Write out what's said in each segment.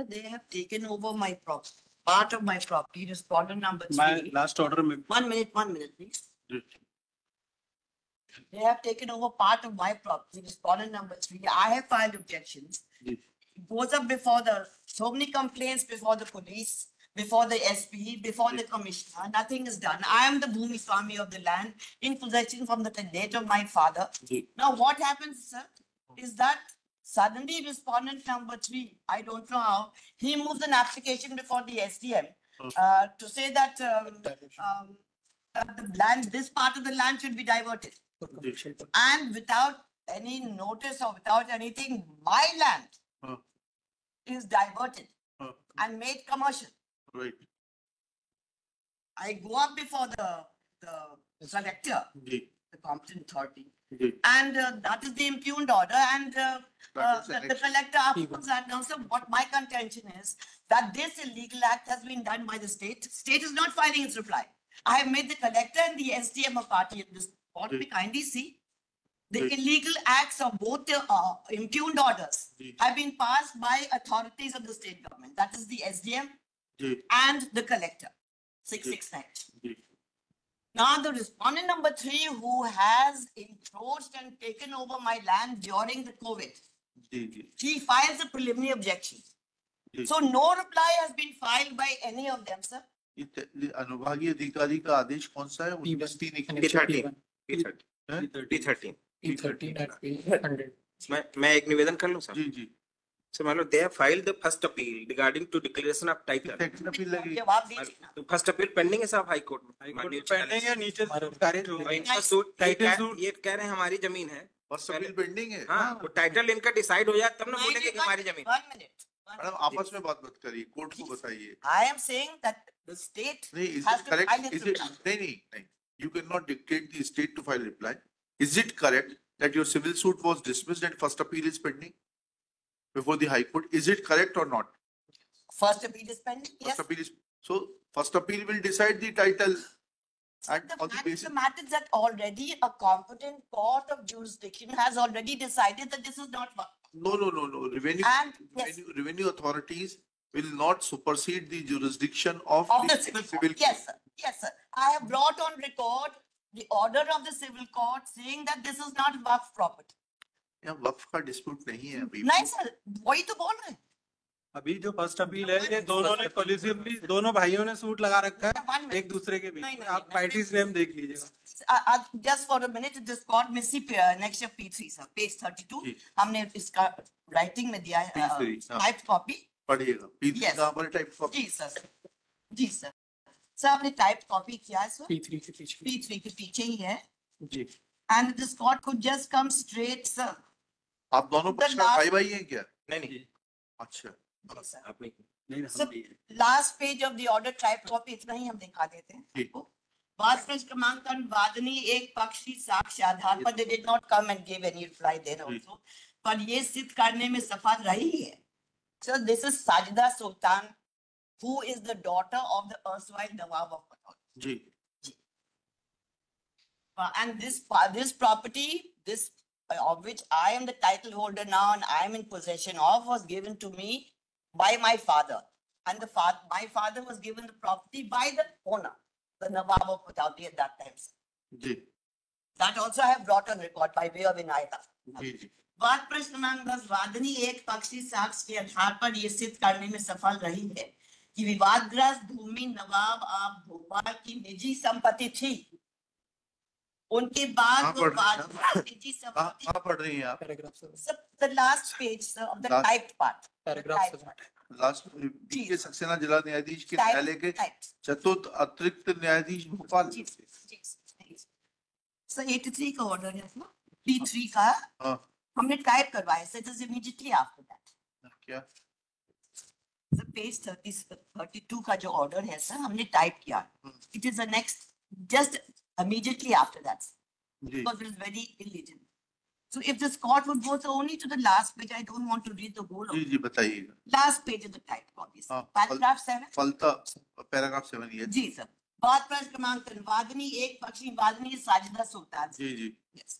They have taken over my property, part of my property. Respondent number 3. My last order में 1 minute, please. They have taken over part of my property. Respondent number 3. I have filed objections. It goes up before so many complaints before the police, before the SP, before the commissioner. Nothing is done. I am the Bhumi Swami of the land in possession from the date of my father. Now what happens, sir, is that suddenly respondent number 3, I don't know how, he moves an application before the SDM to say that the land, this part of the land should be diverted. And without any notice or without anything, my land is diverted and made commercial. Right. I go up before the collector, the competent authority, and that is the impugned order, and the collector afterwards announced what my contention is, that this illegal act has been done by the state. State is not filing its reply. I have made the collector and the SDM a party in this. What we kindly see, the illegal acts of both the impugned orders have been passed by authorities of the state government. That is the SDM and the collector, 669. Now the respondent number 3, who has encroached and taken over my land during the COVID, he files a preliminary objection. So no reply has been filed by any of them, sir. अनुभागीय अधिकारी का आदेश कौन सा है? मैं एक निवेदन कर लूं सर? जी जी सर, मान लो they have filed the first appeal regarding to declaration of title. Appeal लगी। जवाब दीजिए ना। तो फर्स्ट अपील पेंडिंग है साहब हाई कोर्ट में। पेंडिंग है, नीचे खारिज हो गई। इनका सूट टाइटल ये कह रहे हैं हमारी जमीन है। फर्स्ट अपील पेंडिंग है। हाँ, वो टाइटल इनका डिसाइड हो जाए तब ना बोलेंगे कि हमारी जमीन। 1 minute. मैडम आपस में बात मत करिए, कोर्ट को बताइए। I am saying that the state has to file its reply. नहीं, you cannot dictate the state to file reply. Is it correct that your civil suit was dismissed and first appeal is pending before the High Court? Is it correct or not? First appeal is pending. Yes. First appeal is, so first appeal will decide the title. And The on the fact of basis, the matter is that already a competent court of jurisdiction has already decided that this is not. no. Revenue, And yes. revenue authorities will not supersede the jurisdiction of Of the the civil civil court. Yes, sir. Yes, sir. I have brought on record the order of the civil court saying that this is not waqf property. यहाँ वक्फ का dispute नहीं है अभी। नहीं sir, वही तो बोल रहे हैं। अभी जो फर्स्ट अपील है, ये दोनों ने कोलिसिवली, दोनों भाइयों ने सूट लगा रखा है एक दूसरे के बीच। आप पार्टीज नेम देख लीजिएगा। Just for a minute, this court में see next year P3 sir, page 32 हमने इसका राइटिंग में दिया है, टाइप कॉपी पढ़िएगा। P3 Yes. का हमारे टाइप कॉपी। जी सर सर आपने टाइप कॉपी किया है सर, P3 के पीछे। P3 के पीछे ही है। जी। And this court could just come straight sir. आप दोनों The पक्षकार last- भाई हैं क्या? नहीं अच्छा। आप नहीं। Sir, last page of the order type copy इतना ही हम दिखा देते हैं ठीक। आपको। वाद प्रश्न क्रमांकन वादनी एक पक्षी साक्ष्य आधार पर they did not come and give any reply there also, पर ये सिद्ध करने में सफल रही है। So this is Sajida Sultan, who is the daughter of the erstwhile Nawab of Patol. Ji. And this property, this of which I am the title holder now and I am in possession of, was given to me by my father. And my father was given the property by the owner, the Nawab of Patauti at that time. Ji That also I have brought on record by way of inayata. जी जी। वाद प्रश्न क्रमांक 10 वादनी एक पक्षी साक्ष्य के आधार पर यह सिद्ध करने में सफल रही है कि विवादग्रस्त भूमि नवाब आप भोपाल की निजी संपत्ति थी। उनके बाद वो वादग्रस्त निजी संपत्ति। कहाँ पढ़ रही हैं आप? Sir, the last page sir, of the Last- typed part. Paragraph Typed part. Last के सक्सेना जिला न्यायाधीश के Typed- न्यायालय के typed. चतुर्थ अतिरिक्त न्यायाधीश भोपाल। जी, जी, जी। Sir, 83 का order है ना? P3 का हाँ हमने टाइप करवाया sir, it is immediately after that. क्या? सर पेज 32 का जो ऑर्डर है सर हमने टाइप किया। It is the next just immediately after that ji because it is very illegible. So if this court would go so only to the last page, I don't want to read the whole of ji it. जी बताइएगा। Last page of the type copy. sir. हाँ, Paragraph 7. फलता paragraph 7 ये। जी sir. वाद प्रश्न क्रमांक वादनी एक पक्षी वादनी साजिदा सुल्तान। जी जी Yes.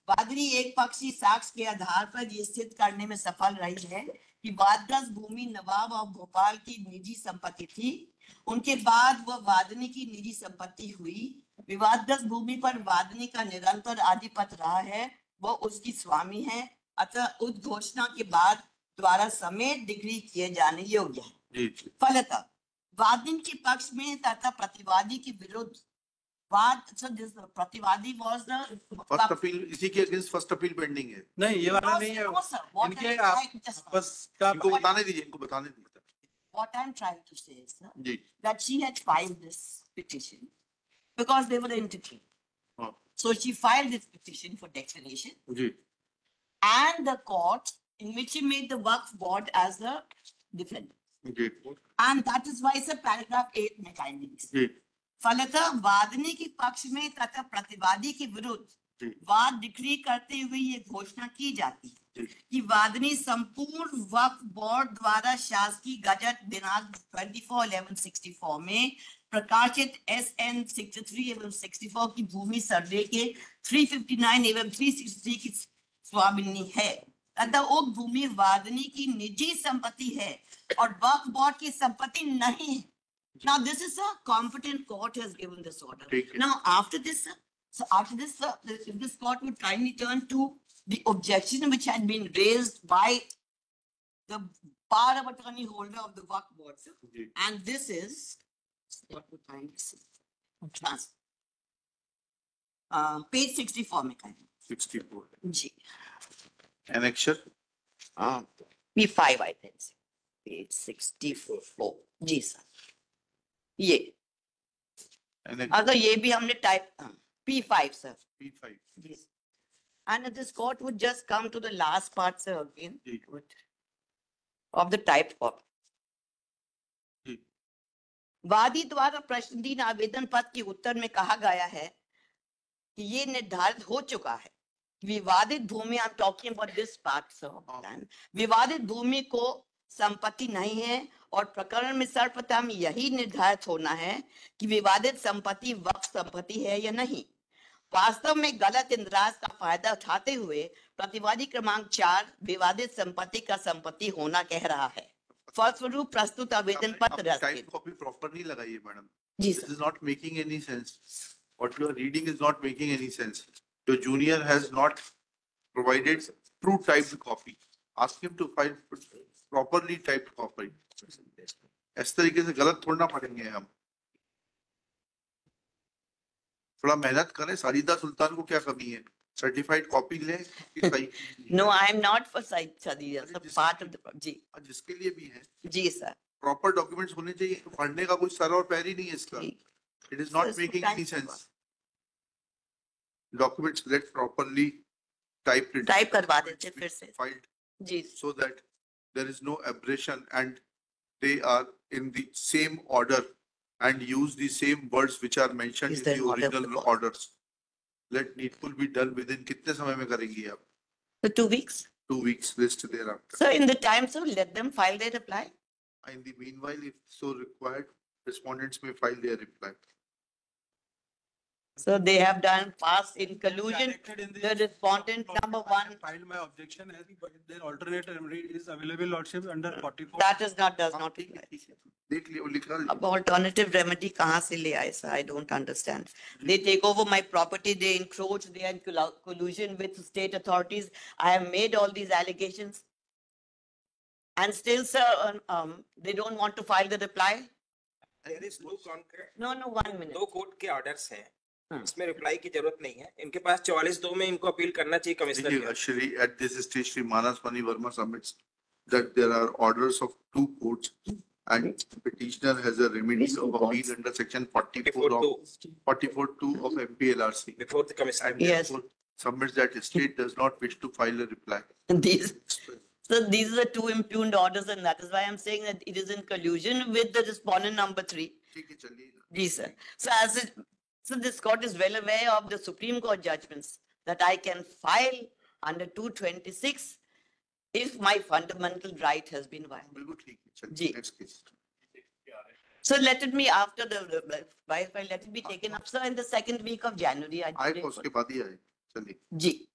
वादनी एक पक्षी साक्ष्य के आधार पर ये सिद्ध करने में सफल रही है कि वादग्रस्त भूमि नवाब ऑफ भोपाल की निजी संपत्ति थी। उनके बाद वह वादनी की निजी संपत्ति हुई। विवादग्रस्त भूमि पर वादनी का निरंतर आधिपत्य रहा है, वह उसकी स्वामी है, अतः उद्घोषणा के बाद द्वारा समेत डिग्री किए जाने योग्य है। जी जी फलतः वादनी के पक्ष में तथा प्रतिवादी के विरुद्ध वाद, प्रतिवादी was the फर्स्ट अपील, इसी के अगेंस्ट फर्स्ट अपील पेंडिंग है। नहीं, ये वाला नहीं है। No, sir. What इनके I- आप just- बस का इनको बताने दीजिए, इनको बताने दीजिए। What I'm trying to say is, sir, ji that she had filed this petition because they were entity. हाँ So she filed this petition for declaration, ji and the court in which she made the Waqf board as the defendant. Ji And that is why it's a paragraph 8 में kindly. जी फलतः वादनी के पक्ष में तथा प्रतिवादी के विरुद्ध जी वाद डिक्री करते हुए ये घोषणा की जाती है जी कि वादनी संपूर्ण वक्फ बोर्ड द्वारा शासकीय गजट दिनांक 24/11/64 में प्रकाशित SN 63 एवं 64 की भूमि सर्वे के 359 एवं 363 की स्वामिनी है तथा उक्त भूमि वादनी की निजी संपत्ति है और वक्फ बोर्ड की संपत्ति नहीं है। Now this is a competent court has given this order. ठीक है। Now after this, sir, so after this, sir, if this court would kindly turn to the objection which had been raised by the power of attorney holder of the Waqf board, sir. Ji And this is what would kindly see. Trans- page 64 में kindly. 64 जी. Annexure P5 I think. Page 64. जी sir. ये अगर ये भी हमने type P5 sir. P5 Yes. And this court would just come to the last part, sir, again, जी of the typed copy. जी वादी द्वारा प्रश्नदीन आवेदन पत्र के उत्तर में कहा गया है कि ये निर्धारित हो चुका है कि विवादित भूमि, I'm talking about this part, sir, of the plan. विवादित भूमि को संपत्ति नहीं है और प्रकरण में सर्वप्रथम यही निर्धारित होना है कि विवादित संपत्ति वक्फ संपत्ति है या नहीं। वास्तव में गलत इंद्राज का फायदा उठाते हुए प्रतिवादी क्रमांक 4 विवादित संपत्ति का संपत्ति होना कह रहा है। फलस्वरूप प्रस्तुत आवेदन पत्र रद्द टाइप कॉपी प्रॉपर नहीं लगाइए मैडम। जी This sir. is not making any sense. What you are reading is not making any sense. The junior has not provided true typed copy. Ask him to file properly typed copy. इस तरीके से गलत थोड़ा पढ़ेंगे हम। थोड़ा मेहनत करें। सारिदा सुल्तान को क्या कमी है? सर्टिफाइड कॉपी ले। No, I am not for Sadhya, the part of the, जी, जिसके लिए भी है जी सर। प्रॉपर डॉक्यूमेंट्स होने चाहिए। पढ़ने का कोई सर और पैर ही नहीं है इसका। जी। It is not So, making thank any you. sense. Documents let properly typed it. Type करवा देते फिर से। Filed ji so that there is no aberration and they are in the same order and use the same words which are mentioned Is in there the an order of the original court? orders. Let needful be done within कितने समय में करेंगी आप? for 2 weeks. 2 weeks list thereafter. So in the time, so let them file their reply. In the meanwhile, if so required, respondents may file their reply. So they have done fast in collusion. Directed in The respondent number I have 1, filed my objection as their alternate remedy is available, Lordship, under 44. that is not, does not ठीक है, apply. ठीक है। देख लिया, वो लिखा अब alternative remedy कहाँ से ले आए, sir? I don't understand. They take over my property, they encroach, they are in collusion with state authorities. I have made all these allegations. And still, sir, they don't want to file the reply? There is no concrete, No, 1 minute. दो court के orders हैं, हाँ। इसमें reply की जरूरत नहीं है। इनके पास 44(2) में इनको अपील करना चाहिए कमिश्नर देखिए, के। Shri, at this stage, Shri Manas Mani Verma submits that there are orders of 2 courts and petitioner has a remedy Which two of courts? appeal under section 44(2) of MPLRC. Before the commissioner. And Yes. therefore submits that state does not wish to file a reply. These, so these are the 2 impugned orders, and that is why I'm saying that it is in collusion with the respondent number 3. ठीक है, चलिए। Yes, sir. So as it, so this court is well aware of the Supreme Court judgments that I can file under 226 if my fundamental right has been violated. बिल्कुल ठीक है, जी। चलिए, next case. So let it be after the, let it be taken up, sir, in the 2nd week of January. I आएगा believe. उसके बाद ही आए, चलिए। जी.